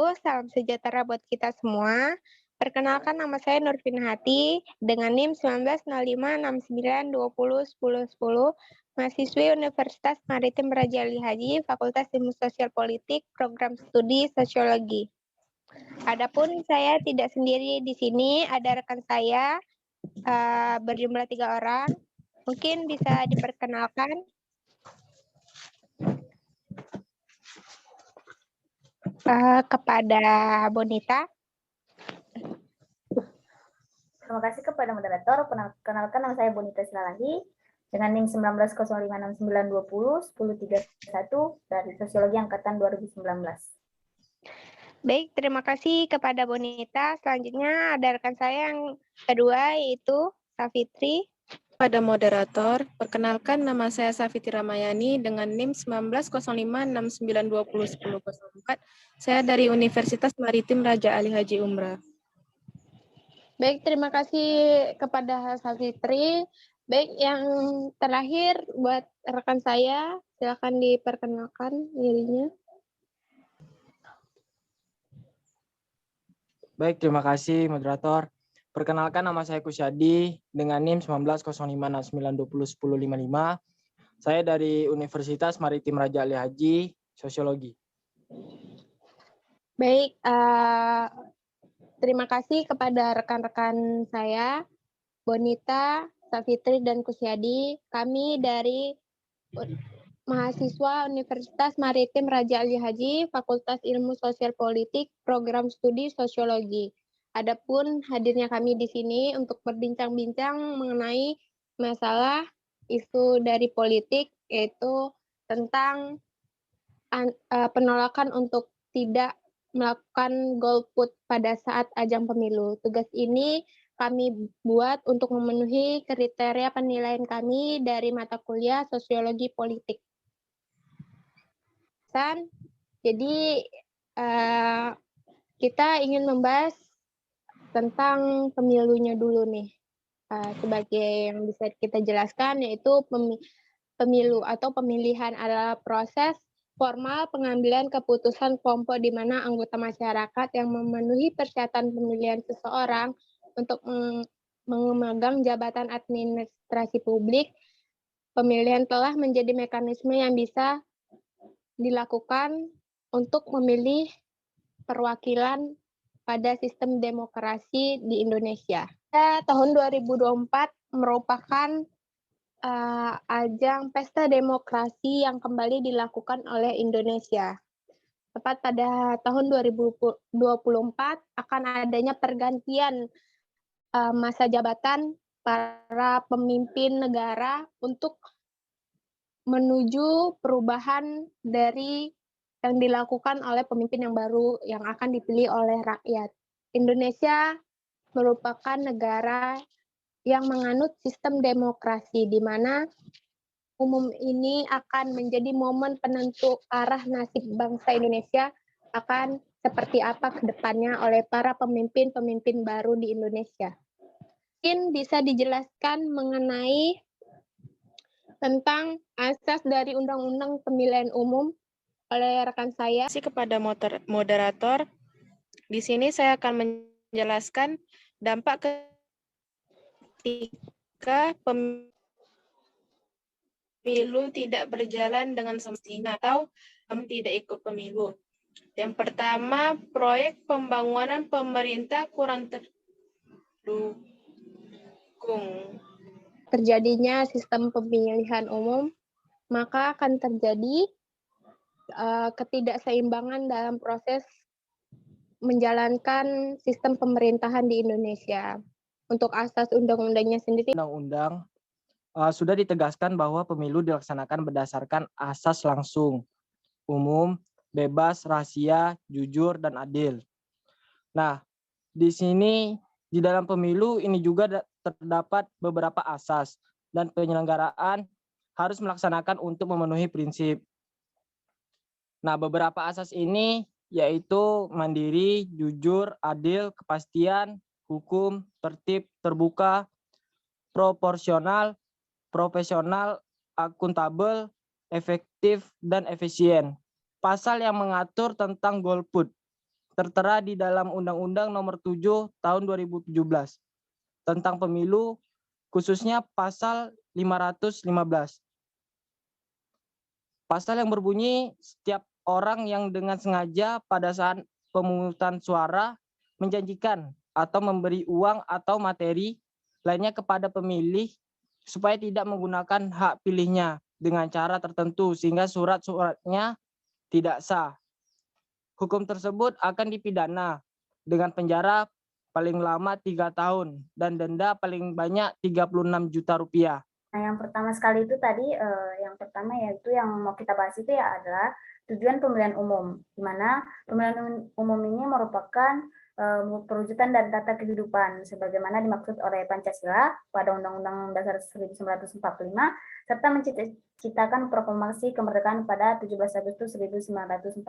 wabarakatuh. Salam sejahtera buat kita semua. Perkenalkan, nama saya Nurfin Hati dengan NIM 196569201010, mahasiswi Universitas Maritim Raja Ali Haji, Fakultas Ilmu Sosial Politik, Program Studi Sosiologi. Adapun saya tidak sendiri di sini, ada rekan saya berjumlah 3 orang. Mungkin bisa diperkenalkan. Kepada Bonita. Terima kasih kepada moderator. Perkenalkan, nama saya Bonita Silalahi dengan NIM 190569201031 dari Sosiologi Angkatan 2019. Baik, terima kasih kepada Bonita. Selanjutnya ada rekan saya yang kedua, yaitu Safitri. Pada moderator, perkenalkan, nama saya Safitri Ramayani dengan NIM 190569201004. Saya dari Universitas Maritim Raja Ali Haji Umrah. Baik, terima kasih kepada Safitri. Baik, yang terakhir buat rekan saya, silakan diperkenalkan dirinya. Baik, terima kasih moderator. Perkenalkan, nama saya Kusyadi dengan NIM 190569201055. Saya dari Universitas Maritim Raja Ali Haji, Sosiologi. Baik, terima kasih kepada rekan-rekan saya, Bonita, Safitri, dan Kusyadi. Kami dari mahasiswa Universitas Maritim Raja Ali Haji, Fakultas Ilmu Sosial Politik, Program Studi Sosiologi. Adapun hadirnya kami di sini untuk berbincang-bincang mengenai masalah isu dari politik, yaitu tentang penolakan untuk tidak melakukan golput pada saat ajang pemilu. Tugas ini kami buat untuk memenuhi kriteria penilaian kami dari mata kuliah Sosiologi Politik. Jadi kita ingin membahas tentang pemilunya dulu nih. Sebagai yang bisa kita jelaskan, yaitu pemilu atau pemilihan adalah proses formal pengambilan keputusan kelompok di mana anggota masyarakat yang memenuhi persyaratan pemilihan seseorang untuk memegang jabatan administrasi publik. Pemilihan telah menjadi mekanisme yang bisa dilakukan untuk memilih perwakilan pada sistem demokrasi di Indonesia. Tahun 2024 merupakan ajang pesta demokrasi yang kembali dilakukan oleh Indonesia. Tepat pada tahun 2024 akan adanya pergantian masa jabatan para pemimpin negara untuk menuju perubahan dari yang dilakukan oleh pemimpin yang baru yang akan dipilih oleh rakyat. Indonesia merupakan negara yang menganut sistem demokrasi, di mana umum ini akan menjadi momen penentu arah nasib bangsa Indonesia akan seperti apa ke depannya oleh para pemimpin-pemimpin baru di Indonesia. Mungkin bisa dijelaskan mengenai tentang asas dari Undang-Undang Pemilihan Umum oleh rekan saya. Terima kasih kepada moderator. Di sini saya akan menjelaskan dampak ketika pemilu tidak berjalan dengan semestinya atau tidak ikut pemilu. Yang pertama, proyek pembangunan pemerintah kurang terdukung. Terjadinya sistem pemilihan umum, maka akan terjadi ketidakseimbangan dalam proses menjalankan sistem pemerintahan di Indonesia. Untuk asas undang-undangnya sendiri, Undang-undang sudah ditegaskan bahwa pemilu dilaksanakan berdasarkan asas langsung, umum, bebas, rahasia, jujur, dan adil. Nah, di sini di dalam pemilu ini juga terdapat beberapa asas dan penyelenggaraan harus melaksanakan untuk memenuhi prinsip. Nah, beberapa asas ini yaitu mandiri, jujur, adil, kepastian, hukum, tertib, terbuka, proporsional, profesional, akuntabel, efektif, dan efisien. Pasal yang mengatur tentang golput. tertera di dalam Undang-Undang Nomor 7 Tahun 2017 tentang pemilu, khususnya pasal 515. Pasal yang berbunyi setiap orang yang dengan sengaja pada saat pemungutan suara menjanjikan atau memberi uang atau materi lainnya kepada pemilih supaya tidak menggunakan hak pilihnya dengan cara tertentu sehingga surat-suratnya tidak sah. Hukum tersebut akan dipidana dengan penjara paling lama 3 tahun dan denda paling banyak 36 juta rupiah. Nah, yang pertama sekali itu tadi, yang pertama yaitu yang mau kita bahas itu ya adalah tujuan pemilihan umum, di mana pemilihan umum ini merupakan perwujudan dari tata kehidupan sebagaimana dimaksud oleh Pancasila pada Undang-Undang Dasar 1945 serta menciptakan proklamasi kemerdekaan pada 17 Agustus 1945,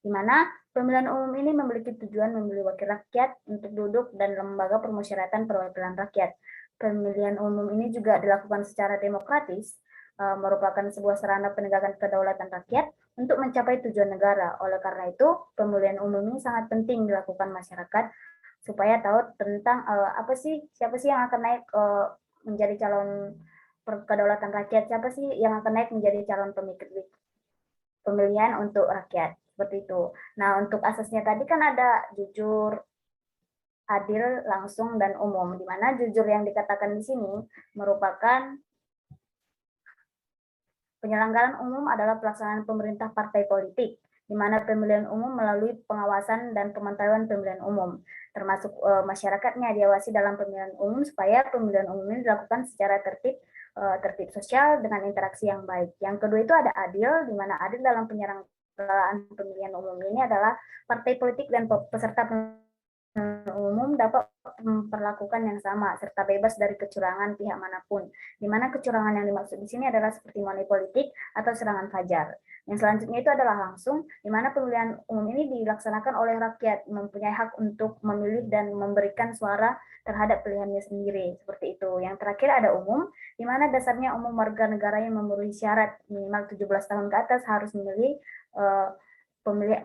di mana pemilihan umum ini memiliki tujuan memilih wakil rakyat untuk duduk dan lembaga permusyawaratan perwakilan rakyat. Pemilihan umum ini juga dilakukan secara demokratis, merupakan sebuah sarana penegakan kedaulatan rakyat untuk mencapai tujuan negara. Oleh karena itu, pemilihan umum ini sangat penting dilakukan masyarakat supaya tahu tentang siapa sih yang akan naik menjadi calon kedaulatan rakyat, siapa sih yang akan naik menjadi calon pemilihan untuk rakyat, seperti itu. Nah, untuk asasnya tadi kan ada jujur, adil, langsung, dan umum, di mana jujur yang dikatakan di sini merupakan penyelenggaraan umum adalah pelaksanaan pemerintah partai politik, di mana pemilihan umum melalui pengawasan dan pemantauan pemilihan umum, termasuk masyarakatnya diawasi dalam pemilihan umum supaya pemilihan umum ini dilakukan secara tertib sosial dengan interaksi yang baik. Yang kedua itu ada adil, di mana adil dalam penyelenggaraan pemilihan umum ini adalah partai politik dan peserta umum dapat memperlakukan yang sama serta bebas dari kecurangan pihak manapun, di mana kecurangan yang dimaksud di sini adalah seperti money politik atau serangan fajar. Yang selanjutnya itu adalah langsung, di mana pemilihan umum ini dilaksanakan oleh rakyat, mempunyai hak untuk memilih dan memberikan suara terhadap pilihannya sendiri, seperti itu. Yang terakhir ada umum, di mana dasarnya umum warga negara yang memenuhi syarat minimal 17 tahun ke atas harus memilih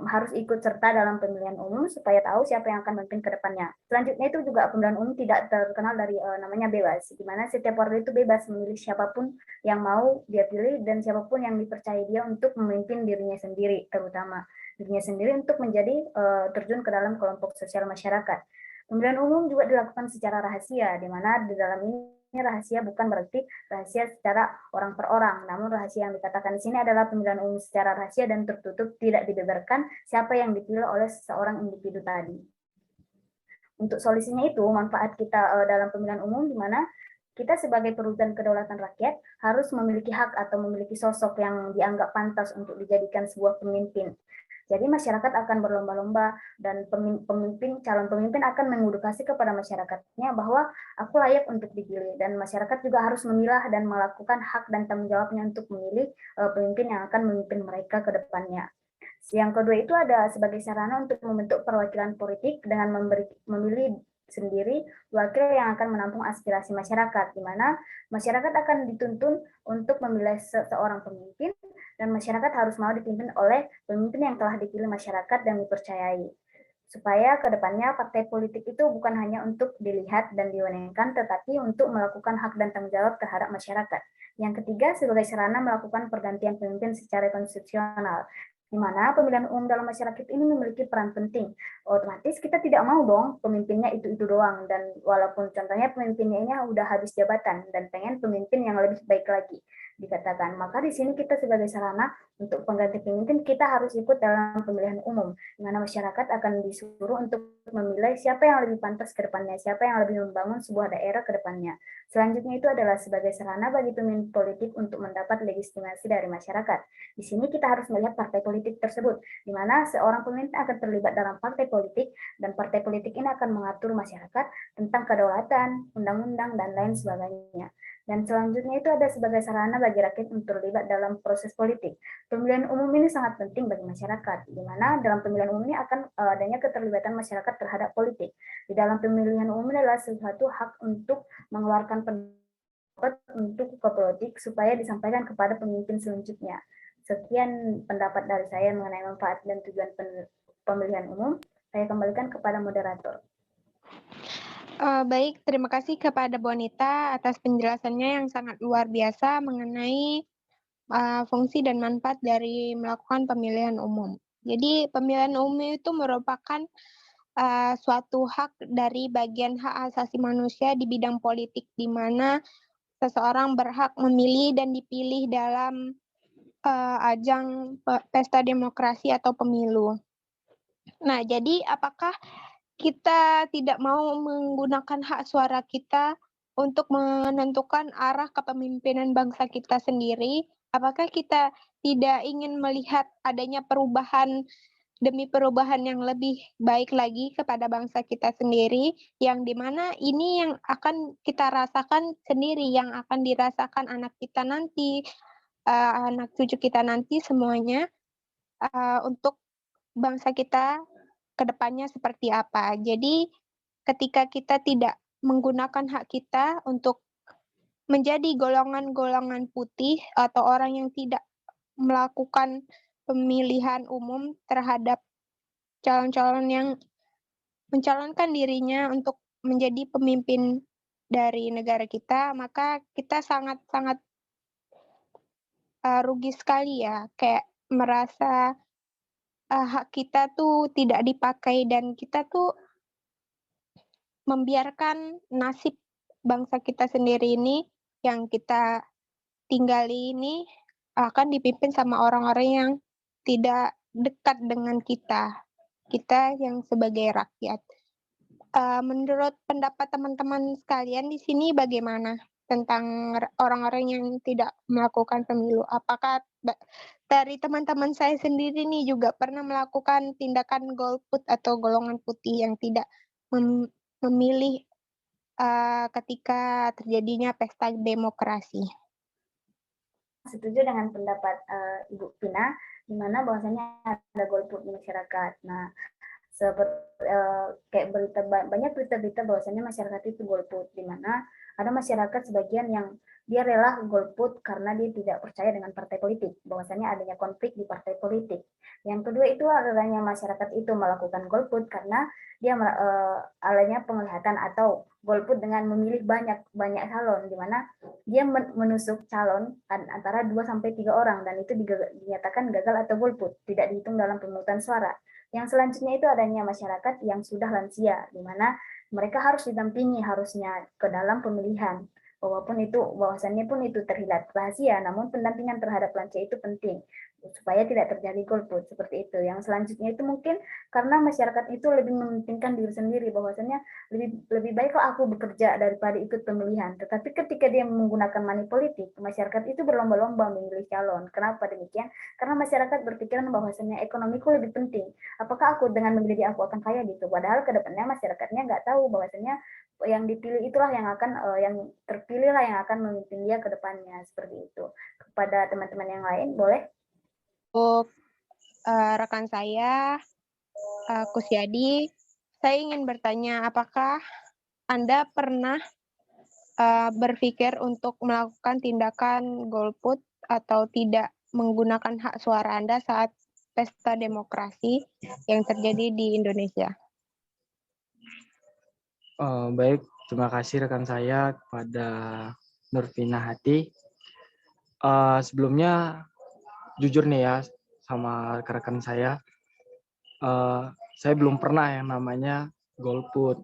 harus ikut serta dalam pemilihan umum supaya tahu siapa yang akan memimpin ke depannya. Selanjutnya itu juga pemilihan umum tidak terkenal dari namanya bebas, di mana setiap warga itu bebas memilih siapapun yang mau dia pilih dan siapapun yang dipercaya dia untuk memimpin dirinya sendiri, terutama dirinya sendiri untuk menjadi terjun ke dalam kelompok sosial masyarakat. Pemilihan umum juga dilakukan secara rahasia, di mana di dalam ini rahasia bukan berarti rahasia secara orang per orang, namun rahasia yang dikatakan di sini adalah pemilihan umum secara rahasia dan tertutup, tidak dibeberkan siapa yang dipilih oleh seseorang individu tadi. Untuk solusinya itu, manfaat kita dalam pemilihan umum di mana kita sebagai perwujudan kedaulatan rakyat harus memiliki hak atau memiliki sosok yang dianggap pantas untuk dijadikan sebuah pemimpin. Jadi masyarakat akan berlomba-lomba dan calon pemimpin akan mengedukasi kepada masyarakatnya bahwa aku layak untuk dipilih, dan masyarakat juga harus memilah dan melakukan hak dan tanggung jawabnya untuk memilih pemimpin yang akan memimpin mereka ke depannya. Yang kedua itu ada sebagai sarana untuk membentuk perwakilan politik dengan memilih sendiri wakil yang akan menampung aspirasi masyarakat, di mana masyarakat akan dituntun untuk memilih seorang pemimpin dan masyarakat harus mau dipimpin oleh pemimpin yang telah dipilih masyarakat dan dipercayai. Supaya ke depannya partai politik itu bukan hanya untuk dilihat dan diwenangkan, tetapi untuk melakukan hak dan tanggung jawab terhadap masyarakat. Yang ketiga, sebagai sarana melakukan pergantian pemimpin secara konstitusional, di mana pemilihan umum dalam masyarakat ini memiliki peran penting. Otomatis kita tidak mau dong pemimpinnya itu doang, dan walaupun contohnya pemimpinnya ini udah habis jabatan dan pengen pemimpin yang lebih baik lagi dikatakan, maka di sini kita sebagai sarana untuk pengganti pemimpin kita harus ikut dalam pemilihan umum, di mana masyarakat akan disuruh untuk memilih siapa yang lebih pantas ke depannya, siapa yang lebih membangun sebuah daerah ke depannya. Selanjutnya itu adalah sebagai sarana bagi pemimpin politik untuk mendapat legitimasi dari masyarakat. Di sini kita harus melihat partai politik tersebut, di mana seorang pemimpin akan terlibat dalam partai politik, dan partai politik ini akan mengatur masyarakat tentang kedaulatan, undang-undang, dan lain sebagainya. Dan selanjutnya itu ada sebagai sarana bagi rakyat untuk terlibat dalam proses politik. Pemilihan umum ini sangat penting bagi masyarakat, di mana dalam pemilihan umum ini akan adanya keterlibatan masyarakat terhadap politik. Di dalam pemilihan umum adalah suatu hak untuk mengeluarkan pendapat untuk ke politik supaya disampaikan kepada pemimpin selanjutnya. Sekian pendapat dari saya mengenai manfaat dan tujuan pemilihan umum. Saya kembalikan kepada moderator. Baik, terima kasih kepada Bonita atas penjelasannya yang sangat luar biasa mengenai fungsi dan manfaat dari melakukan pemilihan umum. Jadi pemilihan umum itu merupakan suatu hak dari bagian hak asasi manusia di bidang politik, di mana seseorang berhak memilih dan dipilih dalam ajang pesta demokrasi atau pemilu. Nah, jadi apakah kita tidak mau menggunakan hak suara kita untuk menentukan arah kepemimpinan bangsa kita sendiri? Apakah kita tidak ingin melihat adanya perubahan demi perubahan yang lebih baik lagi kepada bangsa kita sendiri, yang dimana ini yang akan kita rasakan sendiri, yang akan dirasakan anak kita nanti, anak cucu kita nanti semuanya, untuk bangsa kita ke depannya seperti apa. Jadi ketika kita tidak menggunakan hak kita untuk menjadi golongan-golongan putih atau orang yang tidak melakukan pemilihan umum terhadap calon-calon yang mencalonkan dirinya untuk menjadi pemimpin dari negara kita, maka kita sangat-sangat rugi sekali ya, kayak merasa hak kita tuh tidak dipakai dan kita tuh membiarkan nasib bangsa kita sendiri ini yang kita tinggali ini akan dipimpin sama orang-orang yang tidak dekat dengan kita, kita yang sebagai rakyat. Menurut pendapat teman-teman sekalian di sini bagaimana tentang orang-orang yang tidak melakukan pemilu? Apakah dari teman-teman saya sendiri nih juga pernah melakukan tindakan golput atau golongan putih yang tidak memilih ketika terjadinya pesta demokrasi? Setuju dengan pendapat Ibu Pina, di mana bahwasanya ada golput di masyarakat. Nah, seperti kayak banyak berita-berita bahwasanya masyarakat itu golput, di mana ada masyarakat sebagian yang dia rela golput karena dia tidak percaya dengan partai politik, bahwasanya adanya konflik di partai politik. Yang kedua itu adanya masyarakat itu melakukan golput karena dia adanya penglihatan atau golput dengan memilih banyak calon, di mana dia menusuk calon antara 2 sampai 3 orang dan itu dinyatakan gagal atau golput, tidak dihitung dalam pemungutan suara. Yang selanjutnya itu adanya masyarakat yang sudah lansia, di mana mereka harus didampingi harusnya ke dalam pemilihan. Bahwasannya pun itu terlihat rahasia, namun pendampingan terhadap lansia itu penting supaya tidak terjadi golput seperti itu. Yang selanjutnya itu mungkin karena masyarakat itu lebih mementingkan diri sendiri, bahwasannya lebih baiklah aku bekerja daripada ikut pemilihan. Tetapi ketika dia menggunakan money politik, masyarakat itu berlomba-lomba memilih calon. Kenapa demikian? Karena masyarakat berpikiran bahwasannya ekonomiku lebih penting. Apakah aku dengan memilih dia aku akan kaya gitu? Padahal kedepannya masyarakatnya nggak tahu bahwasannya yang dipilih itulah yang akan yang terpilih lah yang akan memimpin dia ke depannya, seperti itu. Kepada teman-teman yang lain boleh? Untuk rekan saya, Kusyadi, saya ingin bertanya, apakah Anda pernah berpikir untuk melakukan tindakan golput atau tidak menggunakan hak suara Anda saat pesta demokrasi yang terjadi di Indonesia? Baik, terima kasih rekan saya kepada Nurvina Hati. Sebelumnya jujur nih ya sama rekan saya belum pernah yang namanya golput,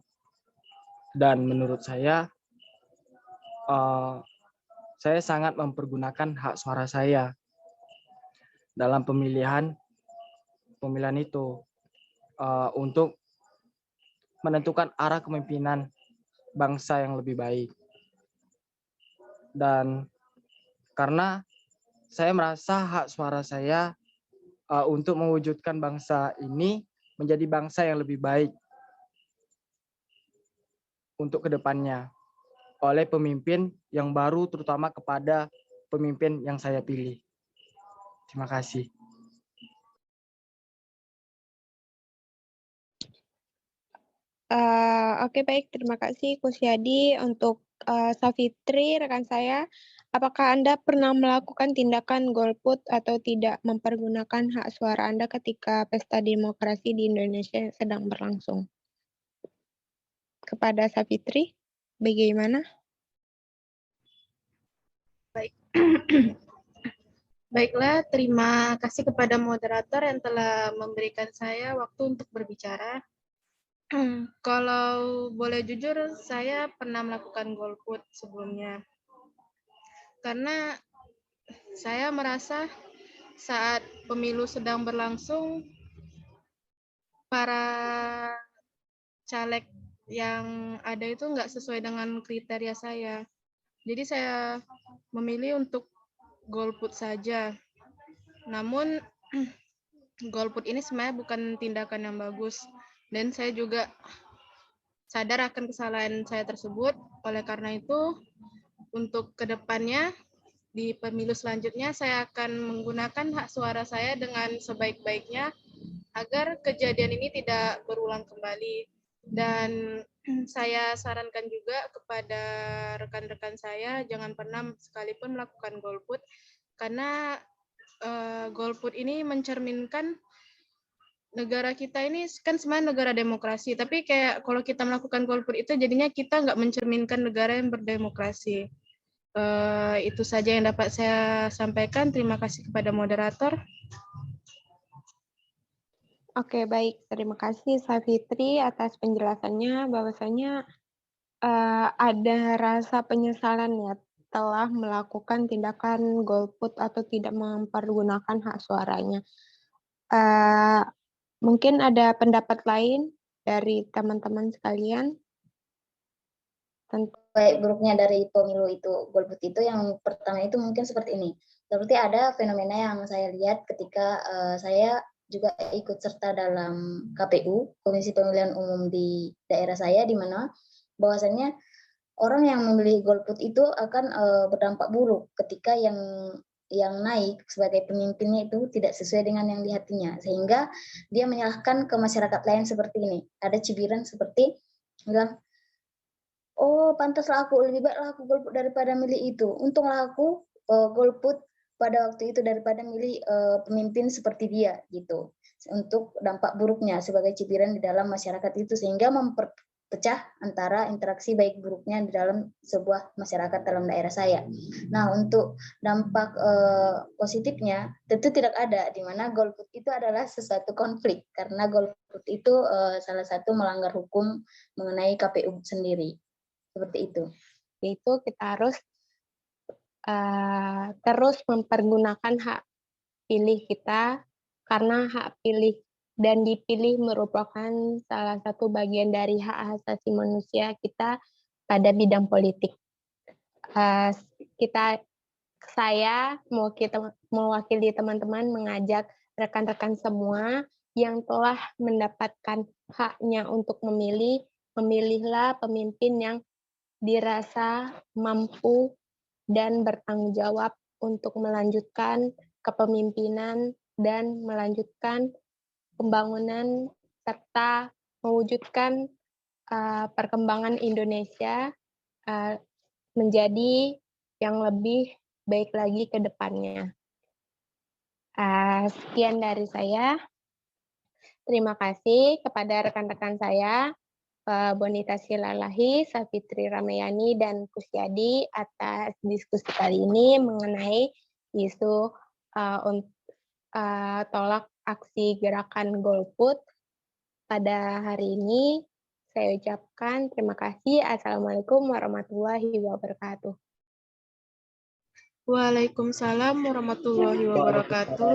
dan menurut saya sangat mempergunakan hak suara saya dalam pemilihan itu untuk menentukan arah kepemimpinan bangsa yang lebih baik. Dan karena saya merasa hak suara saya untuk mewujudkan bangsa ini menjadi bangsa yang lebih baik untuk kedepannya oleh pemimpin yang baru, terutama kepada pemimpin yang saya pilih. Terima kasih. Oke, baik, terima kasih Kusyadi. Untuk Safitri, rekan saya, Apakah Anda pernah melakukan tindakan golput atau tidak mempergunakan hak suara Anda ketika pesta demokrasi di Indonesia sedang berlangsung? Kepada Savitri, bagaimana? Baiklah, terima kasih kepada moderator yang telah memberikan saya waktu untuk berbicara. Kalau boleh jujur, saya pernah melakukan golput sebelumnya. Karena saya merasa saat pemilu sedang berlangsung, para caleg yang ada itu nggak sesuai dengan kriteria saya. Jadi saya memilih untuk golput saja. Namun golput ini sebenarnya bukan tindakan yang bagus. Dan saya juga sadar akan kesalahan saya tersebut. Oleh karena itu, untuk kedepannya di pemilu selanjutnya saya akan menggunakan hak suara saya dengan sebaik-baiknya agar kejadian ini tidak berulang kembali. Dan saya sarankan juga kepada rekan-rekan saya jangan pernah sekalipun melakukan golput karena golput ini mencerminkan negara kita ini kan sebenarnya negara demokrasi, tapi kayak kalau kita melakukan golput itu jadinya kita nggak mencerminkan negara yang berdemokrasi. Itu saja yang dapat saya sampaikan. Terima kasih kepada moderator. Oke, baik. Terima kasih Savitri atas penjelasannya bahwasanya ada rasa penyesalan ya telah melakukan tindakan golput atau tidak mempergunakan hak suaranya. Mungkin ada pendapat lain dari teman-teman sekalian? Baik buruknya dari pemilu itu, golput itu yang pertama itu mungkin seperti ini. Seperti ada fenomena yang saya lihat ketika saya juga ikut serta dalam KPU, Komisi Pemilihan Umum di daerah saya, di mana bahwasannya orang yang memilih golput itu akan berdampak buruk ketika yang naik sebagai pemimpinnya itu tidak sesuai dengan yang di hatinya, sehingga dia menyalahkan ke masyarakat lain seperti ini. Ada cibiran seperti bilang, oh pantaslah aku, lebih baiklah aku golput daripada milih itu. Untunglah aku golput pada waktu itu daripada milih pemimpin seperti dia gitu. Untuk dampak buruknya sebagai cibiran di dalam masyarakat itu, sehingga memperpecah antara interaksi baik buruknya di dalam sebuah masyarakat dalam daerah saya. Nah, untuk dampak positifnya tentu tidak ada, di mana golput itu adalah sesuatu konflik karena golput itu salah satu melanggar hukum mengenai KPU sendiri. Seperti itu. Yaitu kita harus terus mempergunakan hak pilih kita karena hak pilih dan dipilih merupakan salah satu bagian dari hak asasi manusia kita pada bidang politik. Saya mewakili teman-teman mengajak rekan-rekan semua yang telah mendapatkan haknya untuk memilih, memilihlah pemimpin yang dirasa mampu dan bertanggung jawab untuk melanjutkan kepemimpinan dan melanjutkan pembangunan serta mewujudkan perkembangan Indonesia menjadi yang lebih baik lagi ke depannya. Sekian dari saya. Terima kasih kepada rekan-rekan saya, Bonita Silalahi, Savitri Ramayani, dan Kusyadi atas diskusi kali ini mengenai isu tolak aksi gerakan golput. Pada hari ini saya ucapkan terima kasih. Assalamualaikum warahmatullahi wabarakatuh. Waalaikumsalam warahmatullahi wabarakatuh.